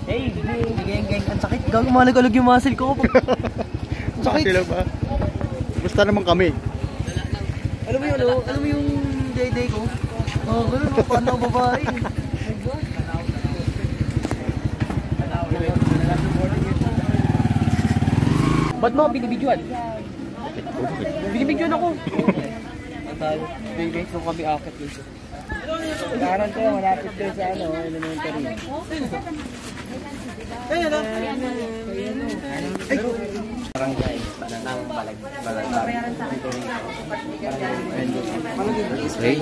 Hey, geng, ang sakit. Gago, malagalog yung muscle ko. Sakit sila ba? Basta naman kami. Alam mo yun, oh? Alam mo yung day ko? Oh, gano'n, paano ang babae? Ba't mo binibidyoan? Binibidyoan ako. Bigay ko kami akit dito. Karan ko, malapit kayo sa elementary. Ayun o. Barangay, Bananang, Balagtag. Okay.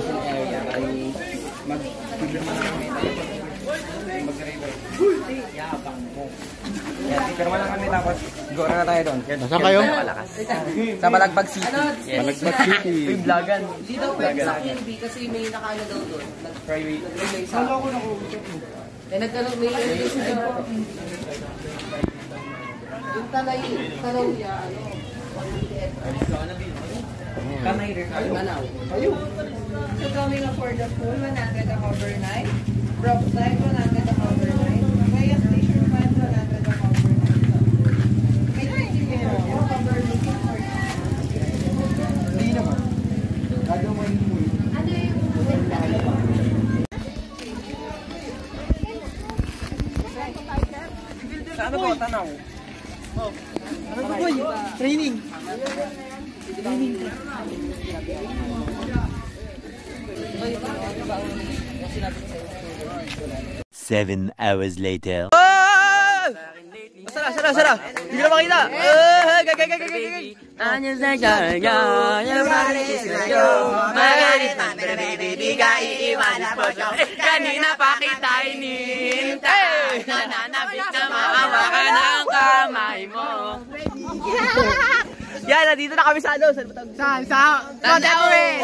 Pero lang kami tapos siguro na tayo doon. Nasaan kayo? Sa Balagbag City. Balagbag City. May vlogan. Hindi daw pwede sa PNB kasi may nakaano daw doon. Private. May isa. Eh nagkaroon may yung talay niya ano. Kamay rin. Manaw. So coming up for the pool, 100 ang overnight. Rock slide, 100 ang overnight. Kaya station fan, 100 ang overnight. May 30 minutes yung cover looking for you. Hindi naman. Gagawin mo yun. Ano yung Sa ano ko? Tanaw. Oh. Ano ba boy? Training. 7 hours later. Sara. Hindi na makita. Anyos na siya. Magalit man, pero baby, di ka iiwanan po siya. Kanina pa kita inintay. Nananabik na maawa ng kamay mo. Yan, nandito na kami sa ano. Saan? Tandaure.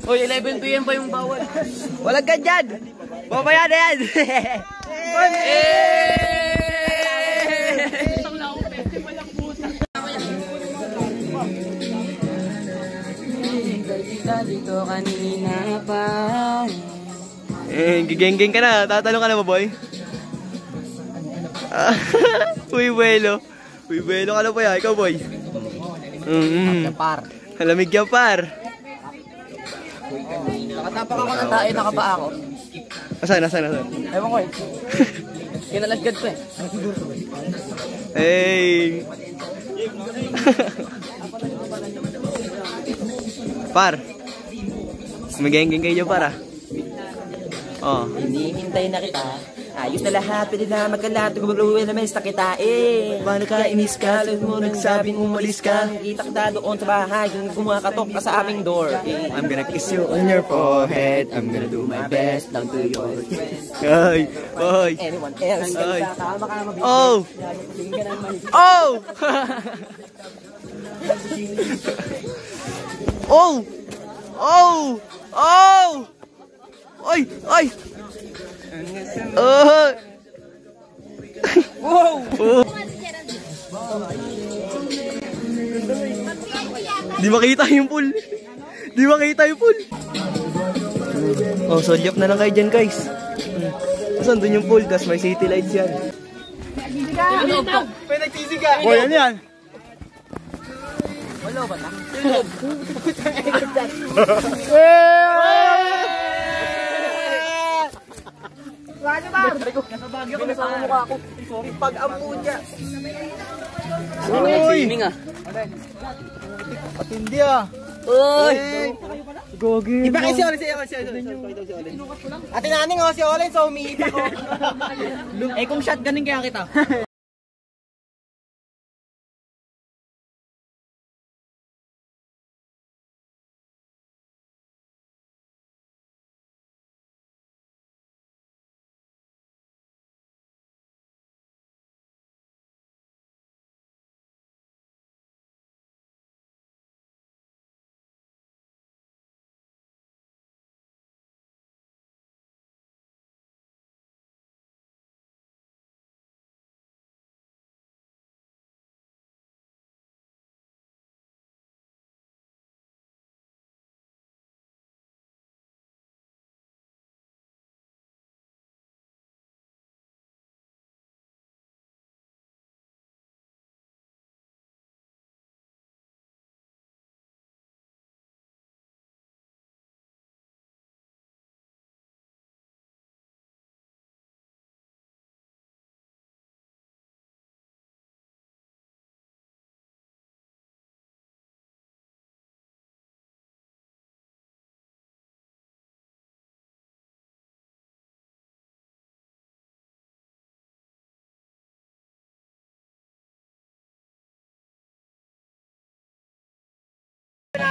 Uy, 11 PM pa yung bawal. Walang ganyan. Babaya na yan. Dito kanina pa. Gigeng-geng ka na. Tatanong ka na ba, boy? Uy, buwelo. Ka na ba yan? Ikaw, boy? Par. Lamig yan, par. Nakatapak ako ng tayo, nakapa ako. Asan? Ewan ko eh. Kinaladgad ko eh. Hey! Par! Magengeng kayo para. Oh. Hinihintay na kita. Ayos na lahat, pwede na magkalat. Gumuluwi na mes na kita eh. Paano ka inis ka? Saan mo nagsabing umalis ka? Kita kita doon sa bahay. Kumakatok ka sa aming door. I'm gonna kiss you on your forehead. I'm gonna do my best down to your chest. Ay! Anyone else? Ay! Tama ka naman. Oh! Ay! Wow! Di makita yung pool. Oh, solyap na lang kayo dyan, guys. Saan doon yung pool? Tapos may city lights yan. Boy, ano yan? Wala ba na? Nasabagyo ko sa mukha ko. Sorry, pag-ampo niya. Uy! Patindi ah. Uy! Gogi. Iba kayo si Olin. Ate naning si Olin, so umiita ko. Eh kung shotgunin kaya kita.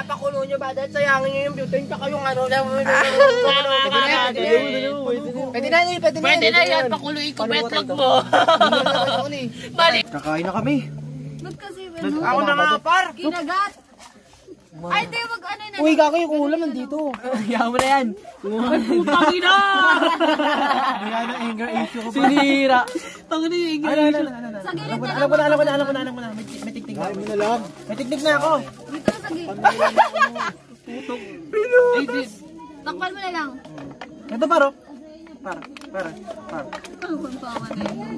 papakulo nyo ba? Dahil sayangin nyo yung butane tsaka yung ano lang. Pwede na yun, Pwede na yan, pakuluin ko betlog mo. Balik. Kakain na kami. Ba't kasi ano? Ako na nga par. Kinagat. Ay, di wag ano na. Uy, gagawin yung ulam nandito. Yaman mo na yan. Putang ina! Ayan ang anger issue ko. Sinira. Tangin yung anger issue. Sa gilid na Alam ko na. May tiktik na. May tiktik na ako. Dito sa gilid. Ay, Takpan mo na lang. Ito paro. Para. Ang pampawa na yun.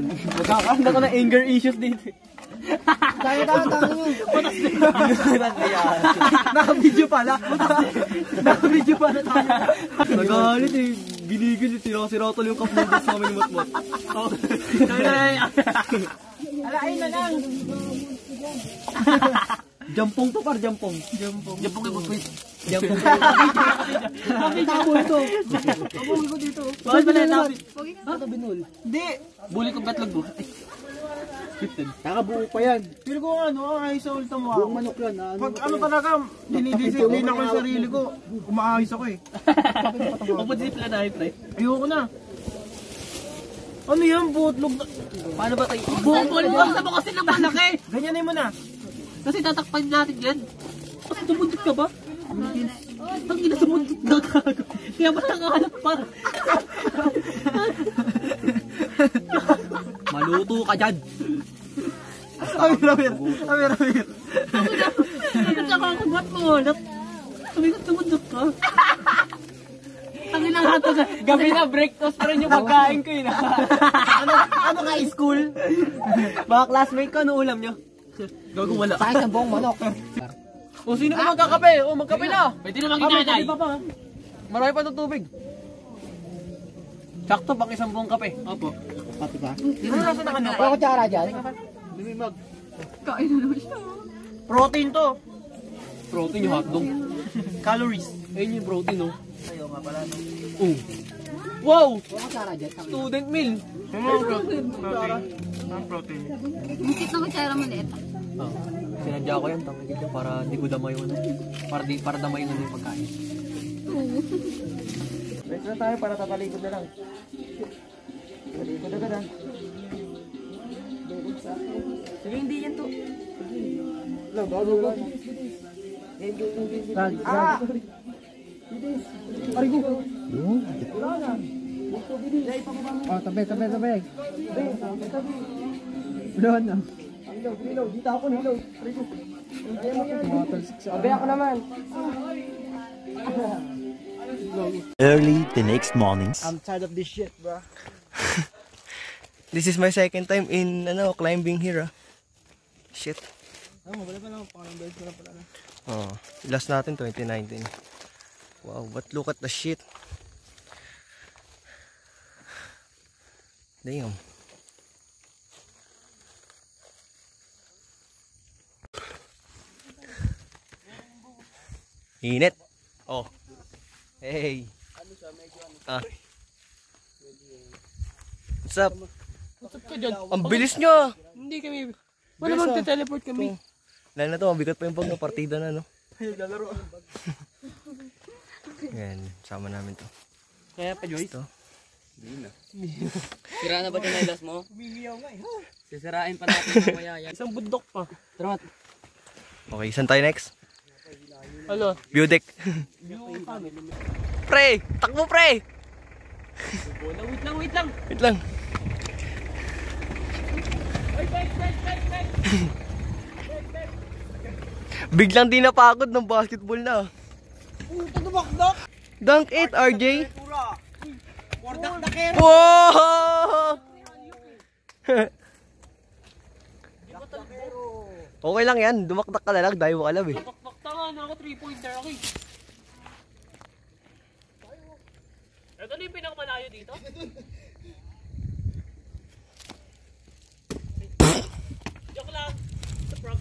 Magkakanda ko na anger issues dito. Tayo nyo. Naka-video pala. Naka-video pala tayo. Nagalit eh. Ginigil eh. Sira-sira tuloy yung cup noodles namin yung matmat. Alain na lang. Jampong to par, jampong. Jampong yung matmat. Jampong. Tabo ito. Tabo ko dito. Bakit pala namin? Ito binul. Hindi. Buli ko betlog mo. Nakabuo pa yan. Pero kung ano, ay sa ulta mo. Buong manok yan. Pag ano talaga, dinidisiplin ako yung sarili ko. Umaayos ako eh. Pagpadisipla na pre. Ayoko na. Ano yan, butlog na. Paano ba tayo? Bukol mo sa mga kasi ng malaki. Ganyanin mo na. Kasi tatakpan natin yan. Kasi sumundot ka ba? Ang ina sumundot na kago. Kaya ba nakakalap pa? Maluto ka dyan. Amir. Ano sa kakagat mo? Sabi ko sumundot ka. Ang ilang hato na. Gabi na break toast pa rin yung pagkain ko yun. Ano ka, school? Mga classmate ko, ano ulam nyo? Gago wala. Pahay ng buong manok. O sino ka magkakape? O magkape na. Pwede naman ginanay. Marami pa itong tubig. Sakto pang isang buong kape. Opo. Pati ka? Ano nasa na ano? Wala ko tsara dyan. Kain na naman siya. Protein to. Protein yung hotdog. Calories. Ayun yung protein, no? Ayaw nga pala, no? Wow! Wala ko tsara dyan. Student meal. Protein. Mukit na kutsara maliit. Oh. Sinadya ko yan, tangigid ko para hindi ko damay yung ano. Para damay yung ano yung pagkain. Rest na tayo para tapalikod na lang. Tapalikod agad ah. Sige, hindi yan to. Go. Ah! Arigo. Oh, tabi. Doon na. Hilo. Dito ako hilo. Arigo. Sabi ako naman. Early the next morning. I'm tired of this shit, bro. This is my second time in climbing here. Shit. Wala pa lang pangalang bed ko na pala. Oh, last natin 2019. Wow, but look at the shit. Damn. Init. Oh. Hey. Ah. What's up? Ang bilis nyo. Hindi kami. Wala magte-teleport kami. Lalo na to, mabigat pa yung pag partida na, no? Lalaro. Yan, sama namin to. Kaya pa, Joyce? Ito. Sira na ba yung nailas mo? Umiiyaw nga eh. Sisirain pa natin yung mayaya. Isang bundok pa. Tara. Okay, saan tayo next? Ano? View deck. Pre! Takbo, pre! Wait lang. Wait lang. Biglang di napagod ng basketball na. Dunk it, RJ. Wow! Okay lang yan. Dumakdak ka na lang dahil mo alam eh. Tanga na ako, 3-pointer ako eh. Ito na yung pinakamalayo dito? Joke lang. Sa prop.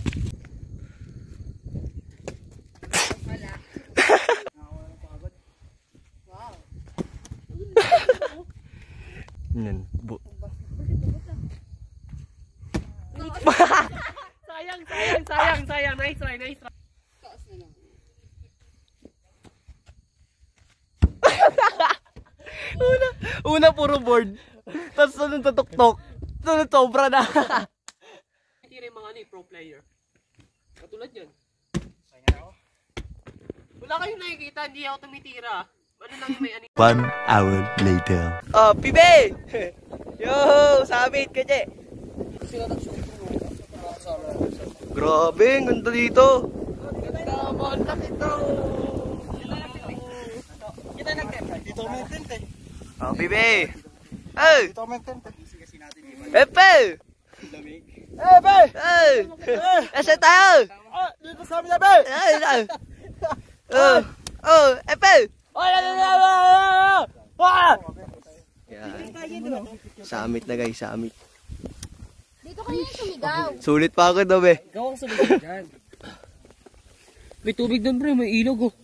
Yan. Sayang. Nice try. Una puro board. Tapos sunod tutok-tok. Sunod sobra na. Tira yung mga pro player. Katulad yan. Wala kayong nakikita, hindi ako tumitira. Ano lang yung may ani? 1 hour later. Oh, Pibe! Yo, sabit ka, Che. Grabe, ang ganda dito. Oh, Pibe! Oh! Epe! Be! Asa tayo? Dito sa amin na, be! Oh, Epe! Summit na guys, summit. Dito kayo sumigaw. Sulit pa ako daw, be. Ikaw ang sumigaw dyan. May tubig doon, pre. May ilog, oh.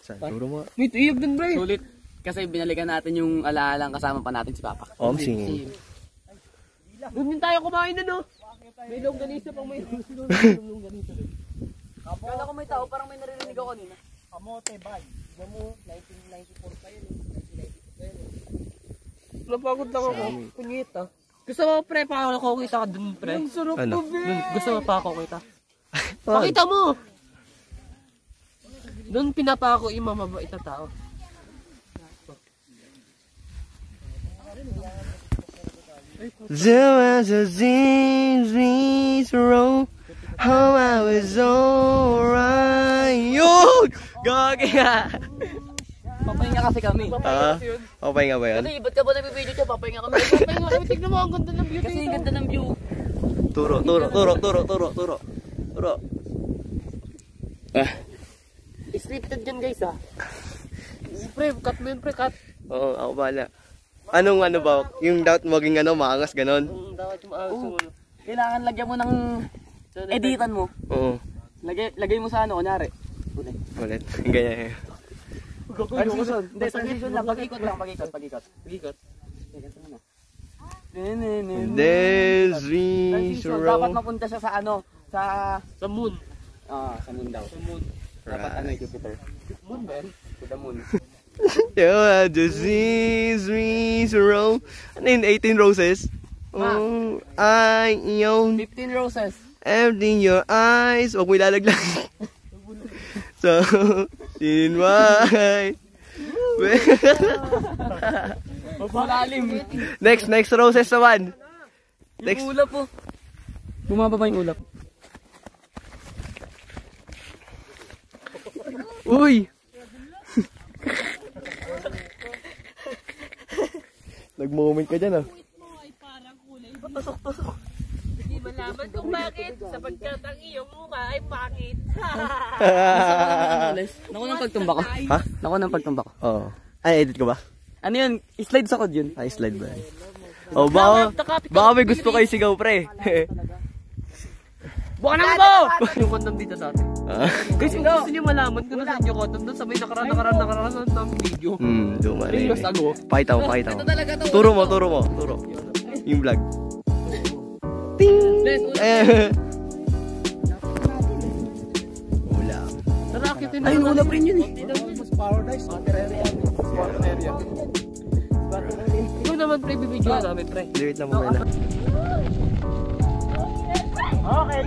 Saan? Turo mo. May ilog doon, pre. Sulit. Kasi binalikan natin yung alaalang kasama pa natin si Papa. Omsing. Doon din tayo kumain na, no? May longganisa pang may longganisa. Kala ko may tao, parang may naririnig ako kanina. Kamote, bay. Mo, 1994 pa yun. Napagod lang ako. Punyeta. Gusto mo, pre, pa ako kita ka dun, pre. Ang sarap Ano? ko, be. Gusto mo pa ako kita. Pakita mo! Doon pinapako yung mamabait na tao. There was a series row. How I was alright. Yun! Gagi nga! Papahinga kasi kami. Okay nga ba yan? Kasi ba't ka ba nabibideo siya? Papahinga kami. Papahinga kami, tignan mo, ang ganda ng view. Kasi ang ganda ng view. Turo. Scripted yan, guys, ah. Pre, cut mo yun, pre, cut. Oo, ako bahala. Anong ano ba? Yung dapat maging ano, maangas, ganon? Dapat yung maasol. Kailangan lagyan mo ng editan mo. Oo. Lagay mo sa ano, kunyari. Ulit. Ganyan. Transition. Hindi, transition lang. Pag-ikot lang, pag-ikot. Pag-ikot. There's Transition. Dapat mapunta siya sa ano, sa moon. sa moon daw. Sa moon. Dapat ano, Jupiter. Moon, man. To the moon. Yeah, the series row. Ano yun? 18 roses? Oh, I own 15 roses. everything in your eyes. Huwag mo ilalaglag. So, in my... Malalim. Next roses naman. Next. Yung ulap po. Bumaba ba yung ulap? Uy! Nag-moment ka dyan, ah. Hindi malaman kung bakit, sapagkat ang iyong mukha ay pangit. Naku ng pagtumba ko. Ha? Naku ng pagtumba ko. Oo. Ay, edit ko ba? Ano yun? Slide sa code yun. Ay, slide ba? Oh, baka may gusto kayo sigaw, pre. Buka na mo! Yung condom dito dati. Guys, kung gusto nyo malaman kung nasan yung condom doon, sabay nakaraan ng video. Duman. 3 years ago. Pakita mo. Turo mo. Yung vlog. Ting! Wala. Narakitin na. Ay, ulap rin yun eh. Mas paradise. Water area. Ikaw naman, pre, bibidyo namin, pre. Liwit lang mo muna. Okay.